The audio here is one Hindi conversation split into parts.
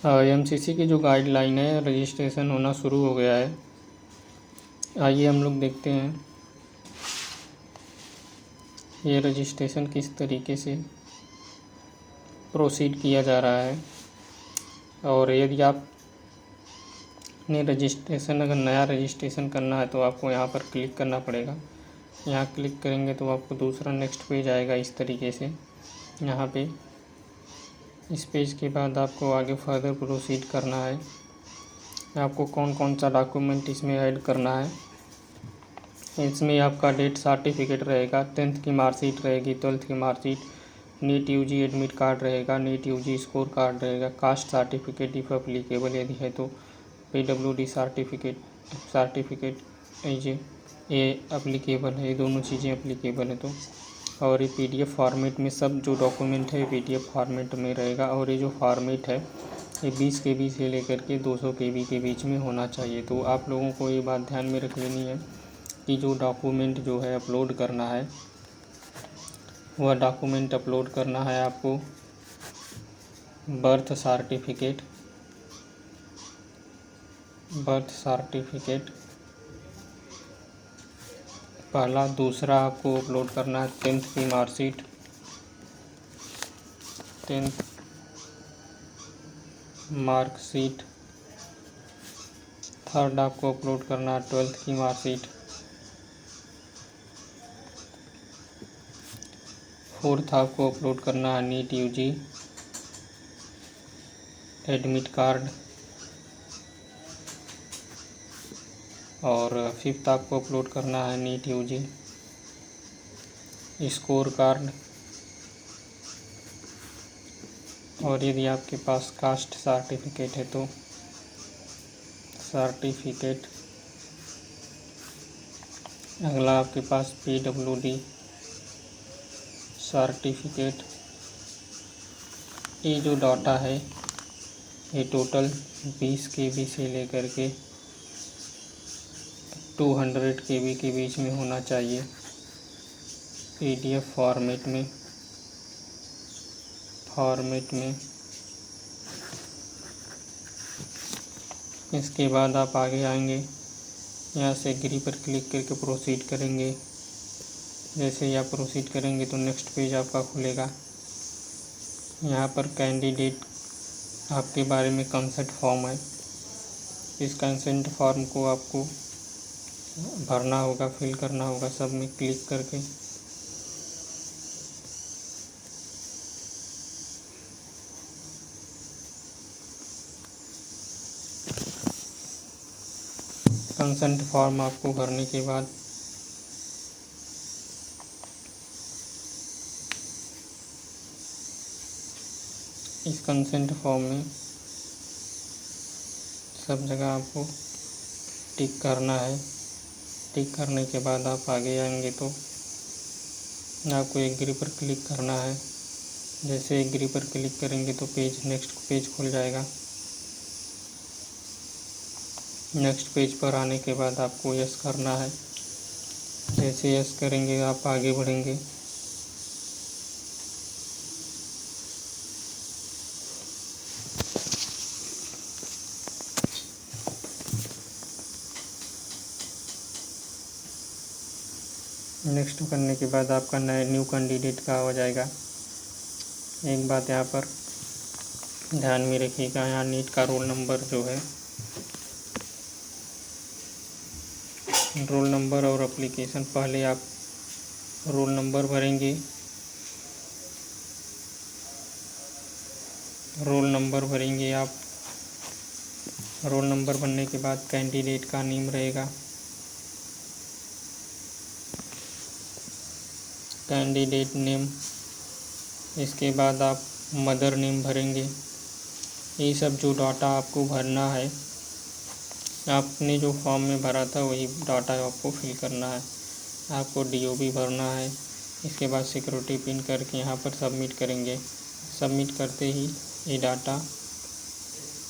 एमसीसी की जो गाइडलाइन है, रजिस्ट्रेशन होना शुरू हो गया है। आइए हम लोग देखते हैं ये रजिस्ट्रेशन किस तरीके से प्रोसीड किया जा रहा है। और यदि आपने रजिस्ट्रेशन अगर नया रजिस्ट्रेशन करना है तो आपको यहाँ पर क्लिक करना पड़ेगा। यहाँ क्लिक करेंगे तो आपको दूसरा नेक्स्ट पेज आएगा इस तरीके से। यहाँ पे इस पेज के बाद आपको आगे फर्दर प्रोसीड करना है। आपको कौन कौन सा डॉक्यूमेंट इसमें ऐड करना है। इसमें आपका डेट सर्टिफिकेट रहेगा, 10th की मार्कशीट रहेगी, 12th की marksheet, NEET UG admit card रहेगा, नीट यूजी स्कोर कार्ड रहेगा, कास्ट सर्टिफिकेट इफ अप्लीकेबल यदि है तो, PWD सर्टिफिकेट ये अप्लीकेबल है, ये दोनों चीज़ें अप्लीकेबल है तो। और ये PDF फॉर्मेट में सब जो डॉक्यूमेंट है PDF फॉर्मेट में रहेगा। और ये जो फॉर्मेट है ये 20 KB से लेकर के 200 KB के बीच में होना चाहिए। तो आप लोगों को ये बात ध्यान में रख लेनी है कि जो डॉक्यूमेंट जो है अपलोड करना है, वह डॉक्यूमेंट अपलोड करना है आपको बर्थ सर्टिफिकेट पहला। दूसरा आपको अपलोड करना है 10th की मार्कशीट, 10th मार्कशीट। थर्ड आपको अपलोड करना है 12th की मार्कशीट। फोर्थ आपको अपलोड करना है नीट यूजी एडमिट कार्ड। और फिफ्थ आपको अपलोड करना है नीट यूजी स्कोर कार्ड। और यदि आपके पास कास्ट सर्टिफिकेट है तो सर्टिफिकेट। अगला आपके पास PWD सर्टिफिकेट। ये जो डाटा है ये टोटल 20 KB से लेकर के 200 KB के बीच में होना चाहिए PDF फॉर्मेट में। इसके बाद आप आगे आएंगे, यहाँ से एग्री पर क्लिक करके प्रोसीड करेंगे। जैसे ही आप प्रोसीड करेंगे तो नेक्स्ट पेज आपका खुलेगा। यहाँ पर कैंडिडेट आपके बारे में कंसेंट फॉर्म है। इस कंसेंट फॉर्म को आपको भरना होगा, फिल करना होगा सब में क्लिक करके। कंसेंट फॉर्म आपको भरने के बाद इस कंसेंट फॉर्म में सब जगह आपको टिक करना है। टिक करने के बाद आप आगे आएंगे तो आपको एग्री पर क्लिक करना है। जैसे एग्री पर क्लिक करेंगे तो नेक्स्ट पेज खुल जाएगा। नेक्स्ट पेज पर आने के बाद आपको यस करना है। जैसे यस करेंगे आप आगे बढ़ेंगे। नेक्स्ट करने के बाद आपका न्यू कैंडिडेट का हो जाएगा। एक बात यहाँ पर ध्यान में रखिएगा, यहाँ नीट का रोल नंबर जो है, रोल नंबर और एप्लीकेशन, पहले आप रोल नंबर भरेंगे। रोल नंबर भरेंगे आप। रोल नंबर भरने के बाद कैंडिडेट का नेम रहेगा, कैंडिडेट नेम। इसके बाद आप मदर नेम भरेंगे। ये सब जो डाटा आपको भरना है, आपने जो फॉर्म में भरा था वही डाटा आपको फिल करना है। आपको DOB भरना है। इसके बाद सिक्योरिटी पिन करके यहाँ पर सबमिट करेंगे। सबमिट करते ही ये डाटा,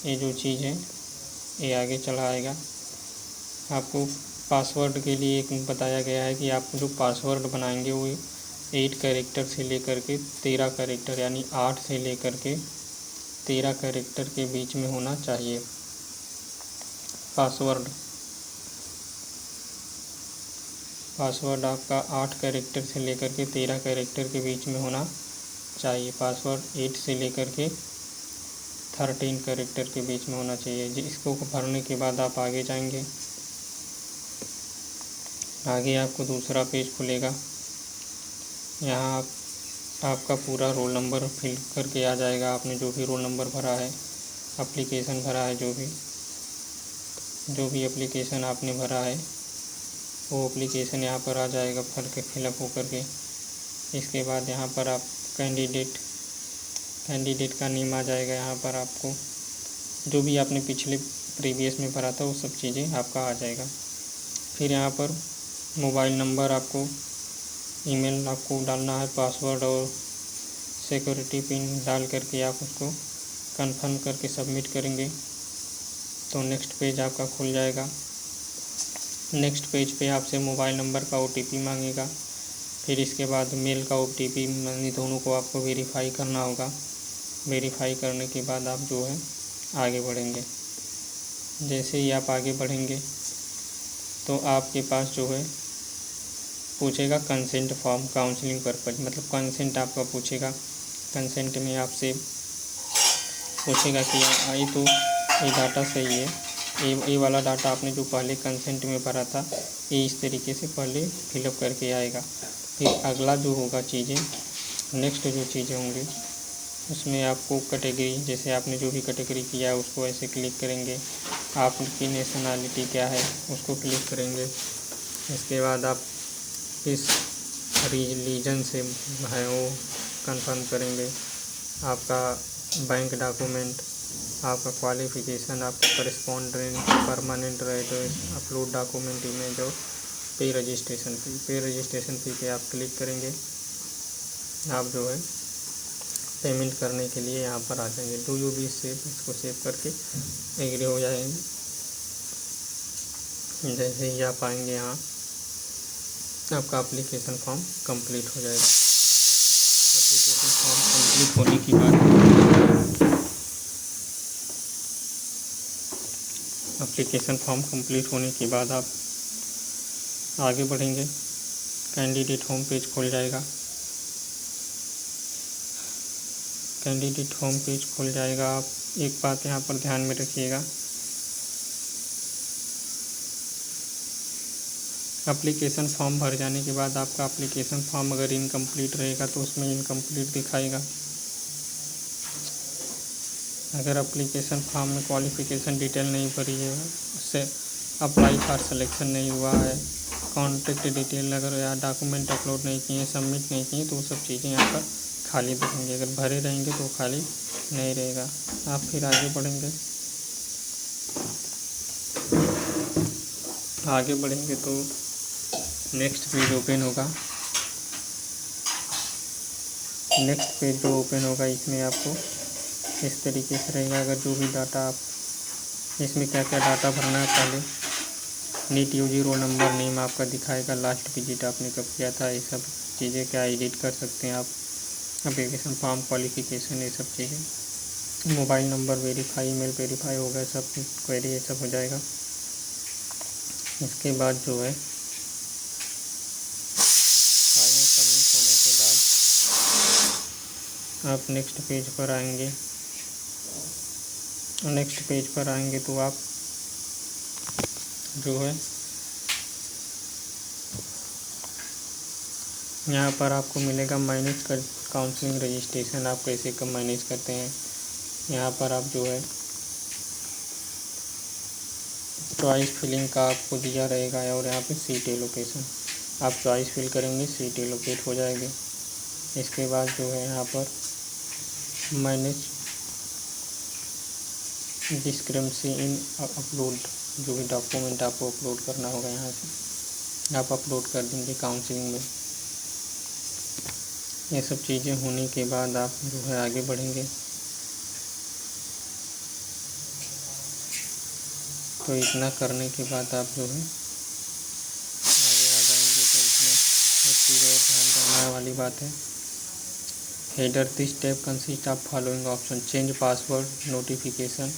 ये जो चीज़ है ये आगे चला आएगा। आपको पासवर्ड के लिए एक बताया गया है कि आप जो पासवर्ड बनाएंगे वो 8 कैरेक्टर से लेकर के 13 कैरेक्टर, यानी 8 से लेकर के 13 कैरेक्टर के बीच में होना चाहिए। पासवर्ड आपका 8 कैरेक्टर से लेकर के 13 कैरेक्टर के बीच में होना चाहिए। पासवर्ड 8 से लेकर के 13 कैरेक्टर के बीच में होना चाहिए। इसको भरने के बाद आप आगे जाएंगे। आगे आपको दूसरा पेज खुलेगा। यहाँ आपका पूरा रोल नंबर फिल करके आ जाएगा। आपने जो भी रोल नंबर भरा है, एप्लीकेशन भरा है, जो भी एप्लीकेशन आपने भरा है वो एप्लीकेशन यहाँ पर आ जाएगा भर के फिलअप हो करके। इसके बाद यहाँ पर आप कैंडिडेट का नेम आ जाएगा। यहाँ पर आपको जो भी आपने पिछले प्रीवियस में भरा था वो सब चीज़ें आपका आ जाएगा। फिर यहाँ पर मोबाइल नंबर, आपको ईमेल आपको डालना है, पासवर्ड और सिक्योरिटी पिन डाल करके आप उसको कंफर्म करके सबमिट करेंगे तो नेक्स्ट पेज आपका खुल जाएगा। नेक्स्ट पेज पे आपसे मोबाइल नंबर का OTP मांगेगा। फिर इसके बाद मेल का OTP, दोनों को आपको वेरीफाई करना होगा। वेरीफाई करने के बाद आप जो है आगे बढ़ेंगे। जैसे ही आप आगे बढ़ेंगे तो आपके पास जो है पूछेगा कंसेंट फॉर्म, काउंसलिंग पर्पज, मतलब कंसेंट आपका पूछेगा। कंसेंट में आपसे पूछेगा कि आई तो ये डाटा सही है, ये वाला डाटा आपने जो पहले कंसेंट में भरा था ये इस तरीके से पहले फिलअप करके आएगा। फिर अगला जो होगा चीज़ें, नेक्स्ट जो चीज़ें होंगी उसमें आपको कैटेगरी, जैसे आपने जो भी कैटेगरी किया है उसको ऐसे क्लिक करेंगे। आपकी नेशनलिटी क्या है उसको क्लिक करेंगे। इसके बाद आप किस रीजन से है वो कंफर्म करेंगे। आपका बैंक डॉक्यूमेंट, आपका क्वालिफ़िकेशन, आपका correspondent, permanent address, upload document, image और पे रजिस्ट्रेशन फ़ी पे आप क्लिक करेंगे। आप जो है पेमेंट करने के लिए यहाँ पर आ जाएंगे। डू यू बी सेव, इसको सेव करके एग्री हो जाएंगे। जैसे ही आप आएंगे यहाँ आपका एप्लीकेशन फॉर्म कंप्लीट हो जाएगा। एप्लीकेशन फॉर्म कंप्लीट होने के बाद आप आगे बढ़ेंगे। कैंडिडेट होम पेज खुल जाएगा। आप एक बात यहाँ पर ध्यान में रखिएगा, एप्लीकेशन फॉर्म भर जाने के बाद आपका एप्लीकेशन फॉर्म अगर इनकम्प्लीट रहेगा तो उसमें इनकम्प्लीट दिखाएगा। अगर एप्लीकेशन फॉर्म में क्वालिफ़िकेशन डिटेल नहीं भरी है, उससे अप्लाई फॉर सिलेक्शन नहीं हुआ है, कॉन्टैक्ट डिटेल अगर या डॉक्यूमेंट अपलोड नहीं किए, सबमिट नहीं किए, तो वो सब चीज़ें यहाँ पर खाली दिखेंगे। अगर भरे रहेंगे तो खाली नहीं रहेगा। आप फिर आगे बढ़ेंगे। तो नेक्स्ट पेज ओपन होगा। इसमें आपको इस तरीके से रहेगा। अगर जो भी डाटा आप इसमें क्या क्या डाटा भरना है, पहले NEET UG roll number, name आपका दिखाएगा, लास्ट विजिट आपने कब किया था, ये सब चीज़ें क्या एडिट कर सकते हैं आप, एप्लीकेशन फॉर्म, क्वालिफ़िकेशन, ये सब चीज़ें, mobile number verify, email verify हो गया, सब क्वेरी ये सब हो जाएगा। इसके बाद जो है फाइल सबमिट होने के बाद आप नेक्स्ट पेज पर आएंगे तो आप जो है यहाँ पर आपको मिलेगा मैनेज कर काउंसलिंग रजिस्ट्रेशन, आप कैसे कब मैनेज करते हैं। यहाँ पर आप जो है चॉइस फिलिंग का आपको दिया रहेगा और यहाँ पे सीट एलोकेशन, आप चॉइस फिल करेंगे, सीट एलोकेट हो जाएगी। इसके बाद जो है यहाँ पर मैनेज डिस्क्रिपेंसी इन अपलोड, जो भी डॉक्यूमेंट आपको अपलोड करना होगा यहाँ से आप अपलोड कर देंगे काउंसलिंग में। ये सब चीज़ें होने के बाद आप जो है आगे बढ़ेंगे। तो इतना करने के बाद आप जो है आगे आ जाएंगे। तो इसमें एक चीज़ और ध्यान देने वाली बात है, header this tab consist of following option: change password, notification,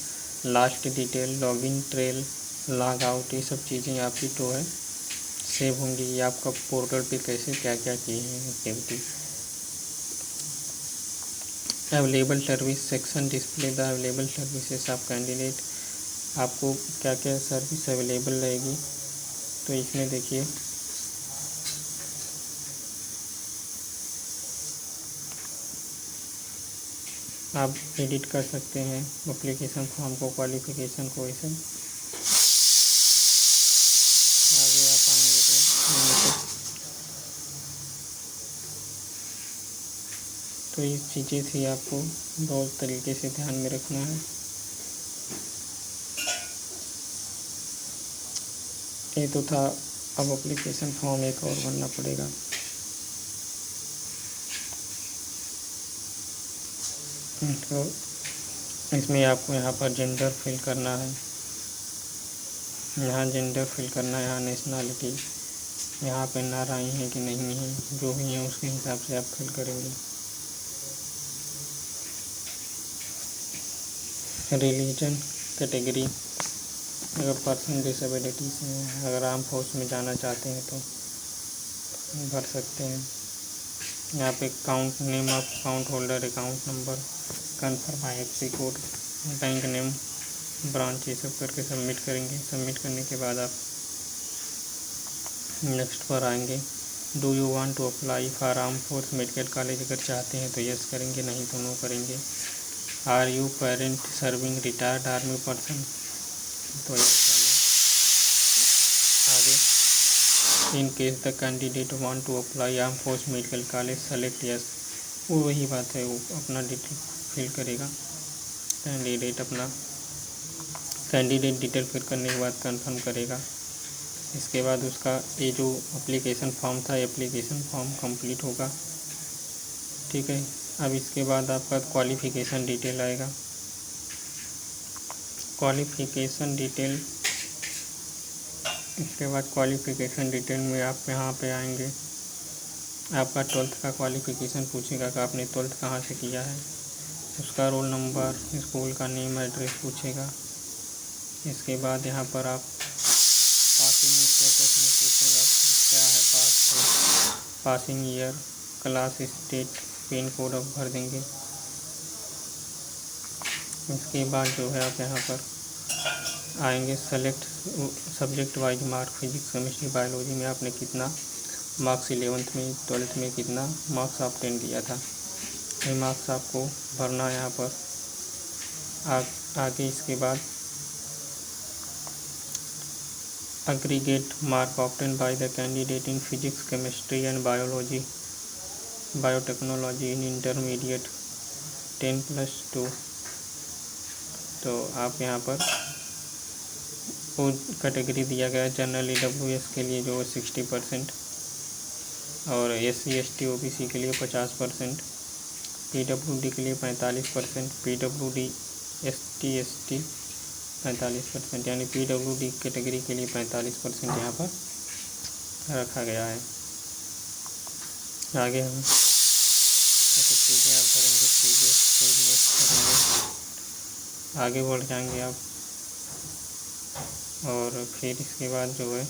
last detail, login trail, log out. ये सब चीज़ें आपकी तो है सेव होंगी। ये आपका पोर्टल पे कैसे क्या क्या किए हैं activity. Available service section display the available services of candidate. आपको क्या क्या सर्विस अवेलेबल रहेगी, तो इसमें देखिए आप एडिट कर सकते हैं एप्लीकेशन फॉर्म को, क्वालिफिकेशन को, ऐसे आगे आप आएंगे तो ये चीज़ें थी आपको बहुत तरीके से ध्यान में रखना है। ये तो था। अब एप्लीकेशन फॉर्म एक और भरना पड़ेगा। तो इसमें आपको यहाँ पर जेंडर फिल करना है, यहाँ जेंडर फिल करना है, यहाँ नेशनलिटी, यहाँ पे नाराई है कि नहीं है, जो भी है उसके हिसाब से आप फिल करेंगे। रिलीजन, कैटेगरी, अगर पर्सन डिसेबिलिटी से हैं, अगर आर्म फोर्स में जाना चाहते हैं तो भर सकते हैं। यहाँ पे count, name of account holder, account number, confirm IFSC code, bank name, branch, ये सब करके सबमिट करेंगे। सबमिट करने के बाद आप नेक्स्ट पर आएंगे। Do you want to apply for arm force medical college, अगर चाहते हैं तो यस करेंगे, नहीं तो नो करेंगे। Are you parent serving retired army person, तो यस करना। आगे, in case the candidate want to apply arm force medical college select yes, वो वही बात है, वो अपना डिटेल फिल करेगा। कैंडिडेट अपना कैंडिडेट डिटेल फिल करने के बाद कंफर्म करेगा। इसके बाद उसका ये जो एप्लीकेशन फॉर्म था, एप्लीकेशन फॉर्म कंप्लीट होगा। ठीक है। अब इसके बाद आपका क्वालिफ़िकेशन डिटेल आएगा। क्वालिफ़िकेशन डिटेल, इसके बाद क्वालिफ़िकेशन डिटेल में आप यहाँ पे आएंगे। आपका 12th का क्वालिफ़िकेशन पूछेगा कि आपने 12th कहाँ से किया है, उसका रोल नंबर, स्कूल का नेम, एड्रेस पूछेगा। इसके बाद यहाँ पर आप पासिंग स्टेटस में पूछेगा क्या है, passing year, class, state, pin code आप भर देंगे। इसके बाद जो है आप यहाँ पर आएंगे, select subject wise mark, physics, chemistry, biology में आपने कितना मार्क्स 11th में, 12th में कितना मार्क्स ऑब्टेन किया था, ये मार्क्स आपको भरना है यहाँ पर। आगे इसके बाद aggregate mark obtained by the candidate in physics, chemistry and biotechnology in intermediate 10+2। तो आप यहाँ पर वो कैटेगरी दिया गया है जनरल EWS के लिए जो 60% और SC ST OBC के लिए 50%, PWD के लिए 45%, PWD ST ST 45%, यानी PWD कैटेगरी के लिए 45% यहाँ पर रखा गया है। आगे हम सब चीज़ें आप भरेंगे, प्रीवियस नेक्स्ट करेंगे, आगे बढ़ जाएंगे आप। और फिर इसके बाद जो है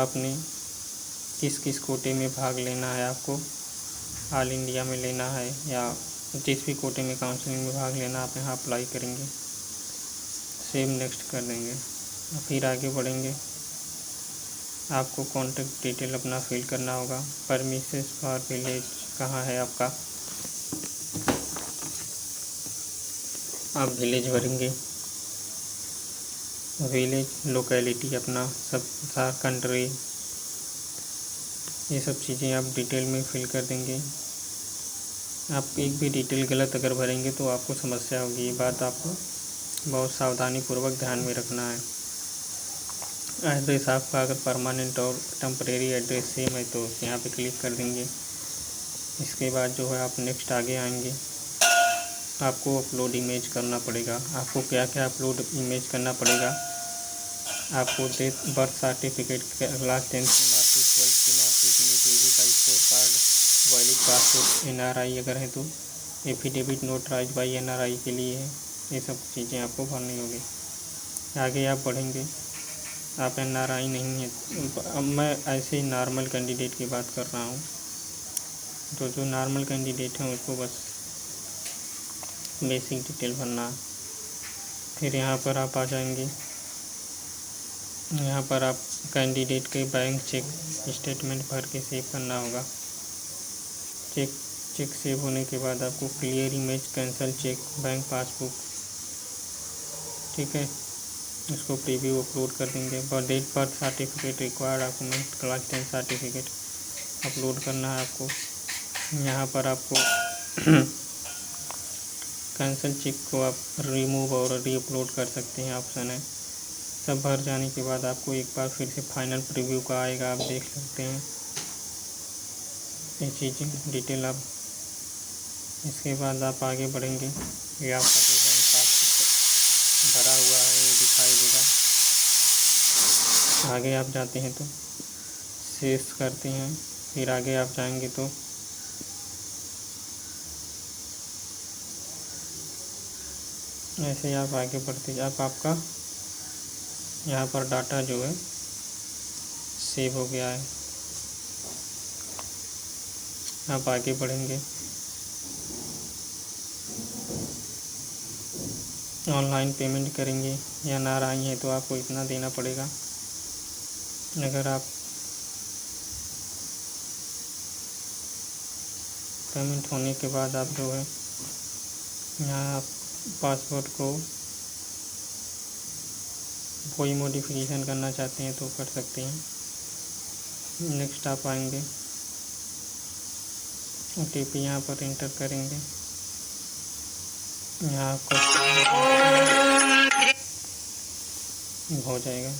आपने किस किस कोटे में भाग लेना है, आपको ऑल इंडिया में लेना है या जिस भी कोटे में काउंसलिंग में भाग लेना, आप यहाँ अप्लाई करेंगे, सेव नेक्स्ट कर देंगे। फिर आगे बढ़ेंगे, आपको कॉन्टेक्ट डिटेल अपना फिल करना होगा। परमिसेस फॉर विलेज कहाँ है आपका, आप विलेज भरेंगे, विलेज लोकेलिटी अपना, सब था कंट्री, ये सब चीज़ें आप डिटेल में फिल कर देंगे। आप एक भी डिटेल गलत अगर भरेंगे तो आपको समस्या होगी, ये बात आपको बहुत सावधानी पूर्वक ध्यान में रखना है। एड्रेस आपका अगर परमानेंट और टेम्परेरी एड्रेस सेम है तो यहाँ पे क्लिक कर देंगे। इसके बाद जो है आप नेक्स्ट आगे आएंगे, आपको अपलोड इमेज करना पड़ेगा। आपको क्या क्या अपलोड इमेज करना पड़ेगा, आपको बर्थ सर्टिफिकेट, क्लास 10th की मार्कशीट, 12th की मार्कशीट, नीट UG का score card, valid passport NRI अगर है तो एफिडेविट नोटराइज बाई NRI के लिए है। ये सब चीज़ें आपको भरनी होगी। आगे आप बढ़ेंगे, आप NRI नहीं है। अब मैं ऐसे ही नॉर्मल कैंडिडेट की बात कर रहा हूँ। तो जो नॉर्मल कैंडिडेट हैं उसको बस बेसिक डिटेल भरना। फिर यहाँ पर आप आ जाएंगे, यहाँ पर आप कैंडिडेट के बैंक चेक स्टेटमेंट भर के सेव करना होगा। चेक सेव होने के बाद आपको clear image cancel cheque bank passbook, ठीक है, इसको प्रीव्यू अपलोड कर देंगे। Date birth certificate required document class 10 certificate upload करना है आपको। यहाँ पर आपको कैंसल चेक को आप रिमूव और रीअपलोड कर सकते हैं, ऑप्शन है। सब भर जाने के बाद आपको एक बार फिर से फाइनल प्रीव्यू का आएगा, आप देख सकते हैं ये चीज़ें डिटेल आप। इसके बाद आप आगे बढ़ेंगे, ये आपका जो बैंक पासबुक भरा हुआ है ये दिखाई देगा। आगे आप जाते हैं तो सेव करते हैं, फिर आगे आप जाएंगे तो ऐसे आप आगे बढ़ते आप आपका यहाँ पर डाटा जो है सेव हो गया है। आप आगे बढ़ेंगे, ऑनलाइन पेमेंट करेंगे या NRI है तो आपको इतना देना पड़ेगा। अगर आप पेमेंट होने के बाद आप जो है यहाँ आप पासवर्ड को कोई मॉडिफिकेशन करना चाहते हैं तो कर सकते हैं। नेक्स्ट आप आएंगे, OTP यहाँ पर एंटर करेंगे, यहाँ आपका हो जाएगा।